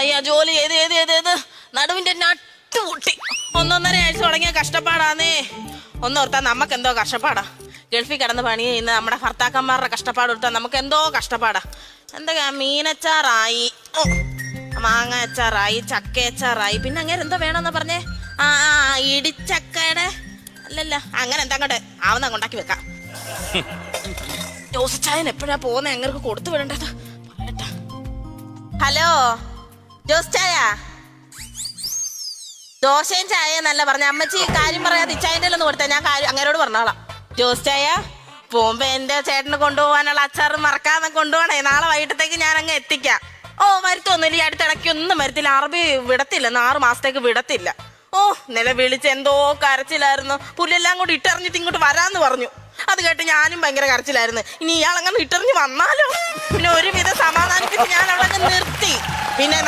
അയ്യ ജോലി ചെയ്ത് നടുവിന്റെ നട്ട് പൊട്ടി 1.5 ആഴ്ച തുടങ്ങിയ കഷ്ടപ്പാടാന്നേ. ഒന്നോർത്താ നമുക്ക് എന്തോ കഷ്ടപ്പാടാ. ഗൾഫിൽ കിടന്ന് പണി ചെയ്യുന്ന നമ്മുടെ ഭർത്താക്കന്മാരുടെ കഷ്ടപ്പാട് ഓർത്താൽ നമുക്ക് എന്തോ കഷ്ടപ്പാടാ. എന്തൊക്കെയാ മീനച്ചാറായി, മാങ്ങ അച്ചാറായി, ചക്ക അച്ചാറായി, പിന്നെ അങ്ങനെ എന്തോ വേണമെന്നാ പറഞ്ഞേ? ഇടിച്ചക്കയുടെ അല്ലല്ല, അങ്ങനെ എന്താ അങ്ങോട്ട് ആവുന്ന കൊണ്ടാക്കി വെക്കാം. ജോസിച്ചായൻ എപ്പോഴാ പോകുന്ന എങ്ങനെ കൊടുത്തു വിടേണ്ടത്? ഹലോ ജോസ് ചായ, ദോശയും ചായ എന്നല്ല പറഞ്ഞ അമ്മച്ചി. കാര്യം പറയാതെ ഇച്ചായൻ്റെ ഒന്ന് കൊടുത്താ ഞാൻ അങ്ങനോട് പറഞ്ഞോളാം. ജോസ് ചായ പോകുമ്പോ എന്റെ ചേട്ടന് കൊണ്ടുപോകാനുള്ള അച്ചാറ് മറക്കാതെ കൊണ്ടുപോകണേ. നാളെ വൈകിട്ടത്തേക്ക് ഞാൻ അങ്ങ് എത്തിക്കാം. ഓ വരുത്തൊന്നുമില്ല, ഈ അടുത്തിടയ്ക്ക് ഒന്നും വരത്തില്ല. അറബി വിടത്തില്ല, 6 മാസത്തേക്ക് വിടത്തില്ല. ഓ നില വിളിച്ച് എന്തോ കരച്ചിലായിരുന്നു. പുല്ലെല്ലാം കൂടി ഇട്ടെറിഞ്ഞിട്ട് ഇങ്ങോട്ട് വരാന്ന് പറഞ്ഞു. അത് കേട്ട് ഞാനും ഭയങ്കര കരച്ചിലായിരുന്നു. ഇനി ഇയാളങ്ങനെ ഇട്ടെറിഞ്ഞ് വന്നാലോ? പിന്നെ ഒരുവിധം സമാധാനിപ്പിച്ച് ഞാൻ അവിടെ നിർത്തി. പിന്നെ